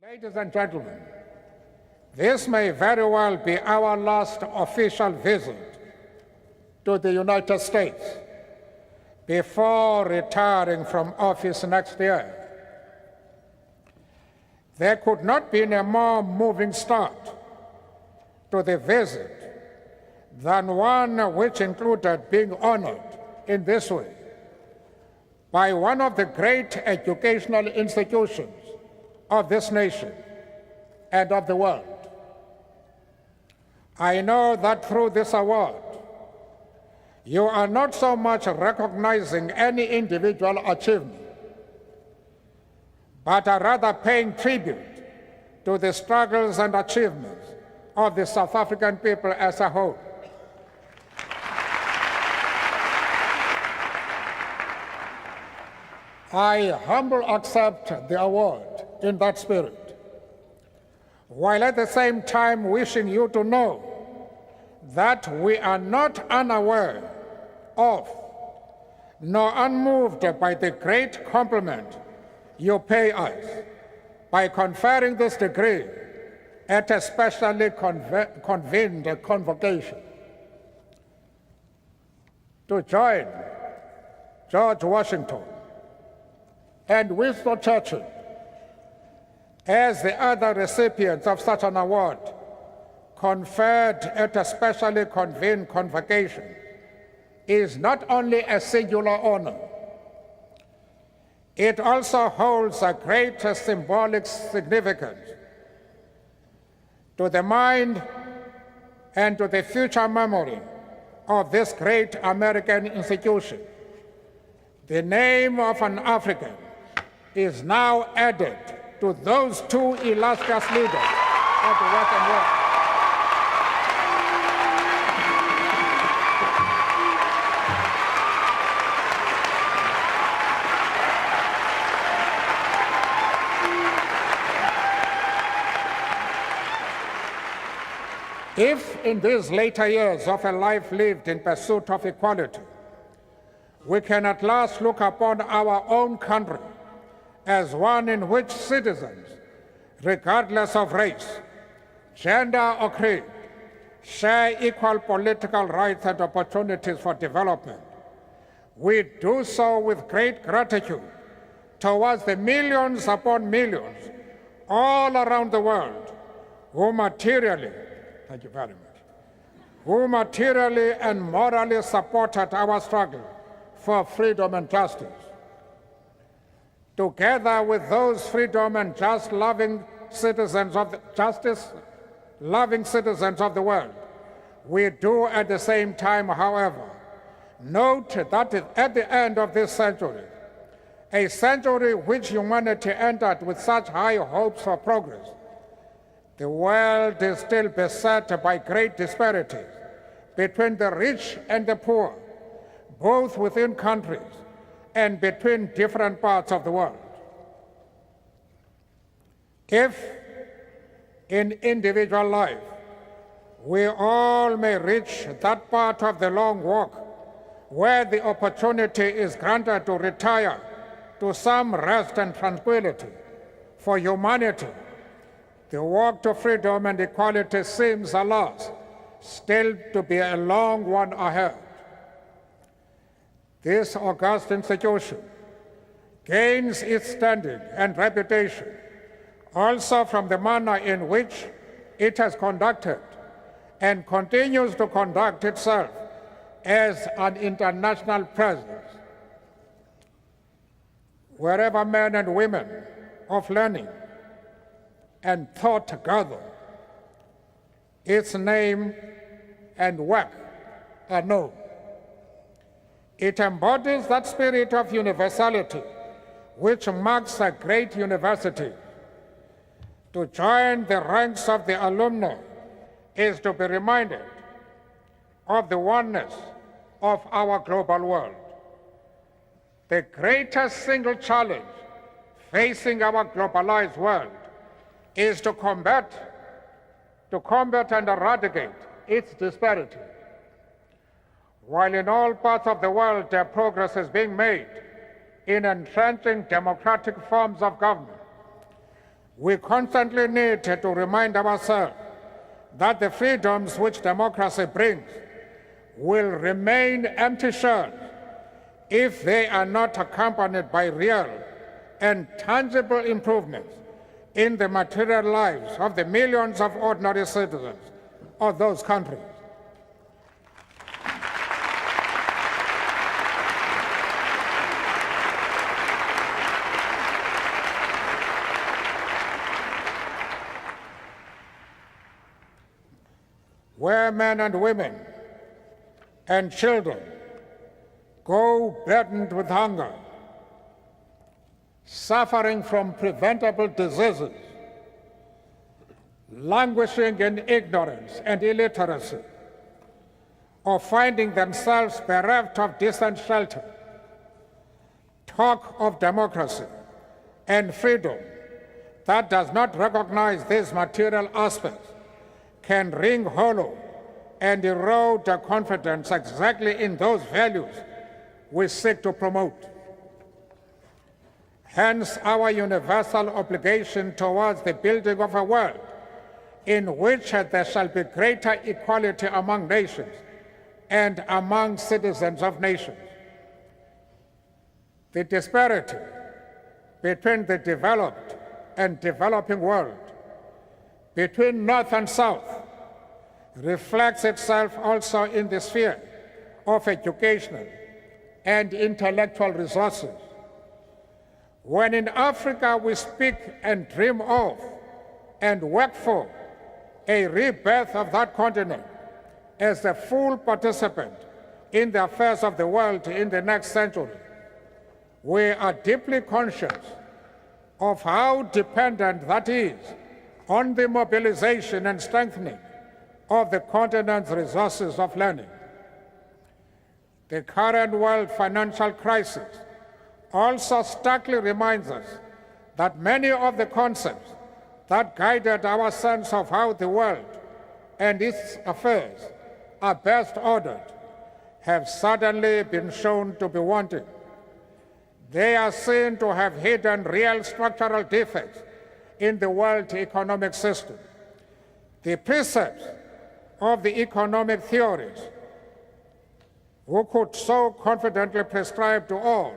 Ladies and gentlemen, this may very well be our last official visit to the United States before retiring from office next year. There could not be a more moving start to the visit than one which included being honored in this way by one of the great educational institutions of this nation and of the world. I know that through this award, you are not so much recognizing any individual achievement, but are rather paying tribute to the struggles and achievements of the South African people as a whole. I humbly accept the award in that spirit, while at the same time wishing you to know that we are not unaware of nor unmoved by the great compliment you pay us by conferring this degree at a specially convened convocation. To join George Washington and Winston Churchill as the other recipients of such an award conferred at a specially convened convocation is not only a singular honor, it also holds a great symbolic significance to the mind and to the future memory of this great American institution. The name of an African is now added to those two illustrious leaders of the Western world. If in these later years of a life lived in pursuit of equality, we can at last look upon our own country as one in which citizens, regardless of race, gender, or creed, share equal political rights and opportunities for development, we do so with great gratitude towards the millions upon millions all around the world who materially, thank you very much, who materially and morally supported our struggle for freedom and justice. Together with those freedom and justice-loving citizens of the world, we do at the same time, however, note that at the end of this century, a century which humanity entered with such high hopes for progress, the world is still beset by great disparities between the rich and the poor, both within countries and between different parts of the world. If in individual life we all may reach that part of the long walk where the opportunity is granted to retire to some rest and tranquility, for humanity, the walk to freedom and equality seems, alas, still to be a long one ahead. This august institution gains its standing and reputation also from the manner in which it has conducted and continues to conduct itself as an international presence. Wherever men and women of learning and thought gather, its name and work are known. It embodies that spirit of universality which marks a great university. To join the ranks of the alumni is to be reminded of the oneness of our global world. The greatest single challenge facing our globalized world is to combat and eradicate its disparity. While in all parts of the world progress is being made in entrenching democratic forms of government, We constantly need to remind ourselves that the freedoms which democracy brings will remain empty shells if they are not accompanied by real and tangible improvements in the material lives of the millions of ordinary citizens of those countries. Where men and women and children go burdened with hunger, suffering from preventable diseases, languishing in ignorance and illiteracy, or finding themselves bereft of decent shelter, talk of democracy and freedom that does not recognize these material aspects can ring hollow and erode the confidence exactly in those values we seek to promote. Hence, our universal obligation towards the building of a world in which there shall be greater equality among nations and among citizens of nations. The disparity between the developed and developing world, between North and South, reflects itself also in the sphere of educational and intellectual resources. When in Africa we speak and dream of and work for a rebirth of that continent as a full participant in the affairs of the world in the next century, we are deeply conscious of how dependent that is on the mobilization and strengthening of the continent's resources of learning. The current world financial crisis also starkly reminds us that many of the concepts that guided our sense of how the world and its affairs are best ordered have suddenly been shown to be wanting. They are seen to have hidden real structural defects in the world economic system. The precepts of the economic theories who could so confidently prescribe to all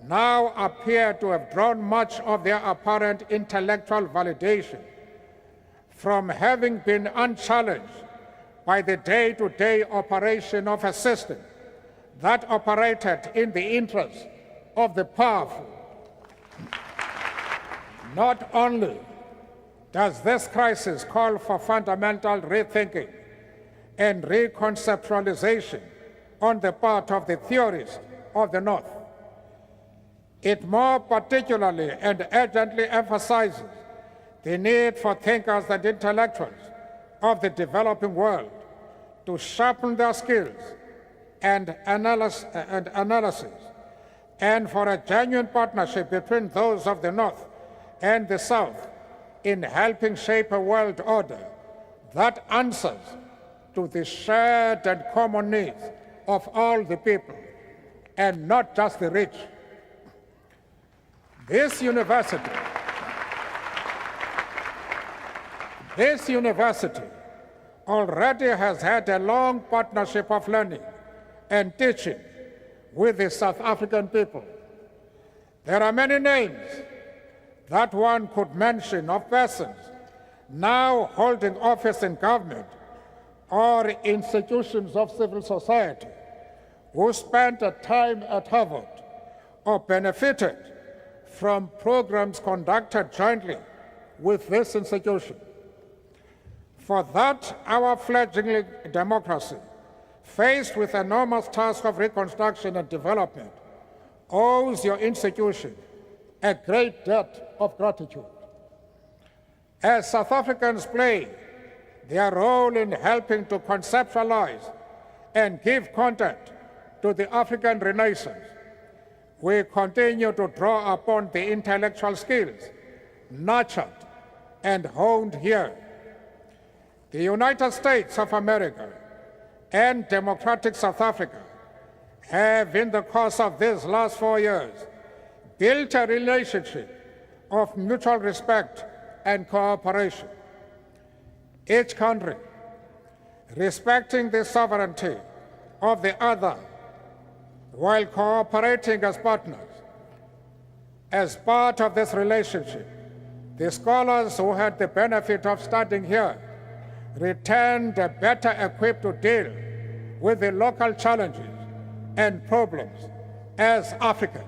now appear to have drawn much of their apparent intellectual validation from having been unchallenged by the day-to-day operation of a system that operated in the interest of the powerful. Not only does this crisis call for fundamental rethinking and reconceptualization on the part of the theorists of the North, it more particularly and urgently emphasizes the need for thinkers and intellectuals of the developing world to sharpen their skills and analysis, and for a genuine partnership between those of the North and the South in helping shape a world order that answers to the shared and common needs of all the people, and not just the rich. This university already has had a long partnership of learning and teaching with the South African people. There are many names that one could mention of persons now holding office in government or institutions of civil society who spent a time at Harvard or benefited from programs conducted jointly with this institution. For that, our fledgling democracy, faced with the enormous task of reconstruction and development, owes your institution a great debt of gratitude. As South Africans play their role in helping to conceptualize and give content to the African Renaissance, we continue to draw upon the intellectual skills nurtured and honed here. The United States of America and democratic South Africa have, in the course of these last 4 years, built a relationship of mutual respect and cooperation. Each country respecting the sovereignty of the other while cooperating as partners. As part of this relationship, the scholars who had the benefit of studying here returned better equipped to deal with the local challenges and problems as Africans.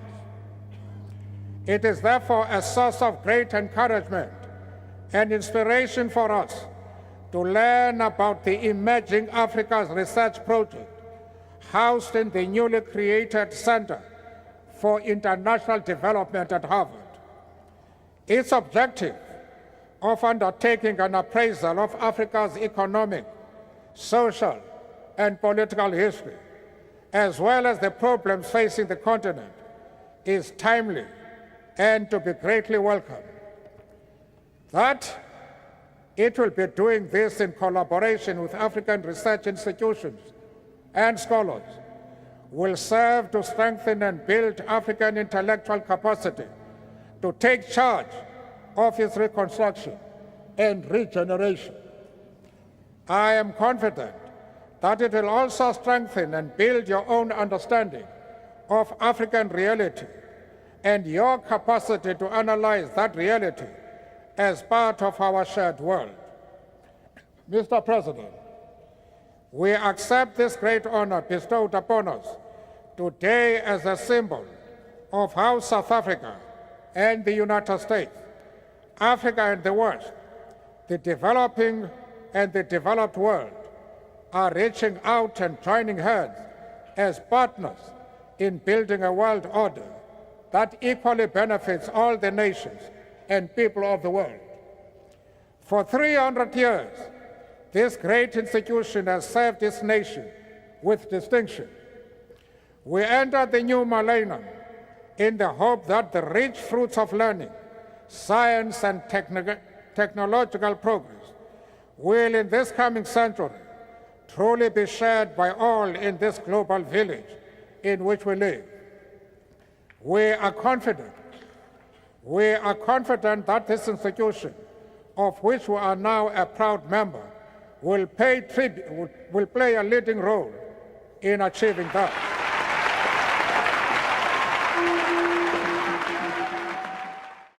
It is therefore a source of great encouragement and inspiration for us to learn about the Emerging Africa's Research Project housed in the newly created Center for International Development at Harvard. Its objective of undertaking an appraisal of Africa's economic, social, and political history, as well as the problems facing the continent, is timely and to be greatly welcomed. That it will be doing this in collaboration with African research institutions and scholars will serve to strengthen and build African intellectual capacity to take charge of its reconstruction and regeneration. I am confident that it will also strengthen and build your own understanding of African reality and your capacity to analyze that reality as part of our shared world. Mr. President, we accept this great honor bestowed upon us today as a symbol of how South Africa and the United States, Africa and the West, the developing and the developed world are reaching out and joining hands as partners in building a world order that equally benefits all the nations and people of the world. For 300 years, this great institution has served its nation with distinction. We enter the new millennium in the hope that the rich fruits of learning, science, and technological progress will, in this coming century, truly be shared by all in this global village in which we live. We are confident that this institution, of which we are now a proud member, will play a leading role in achieving that.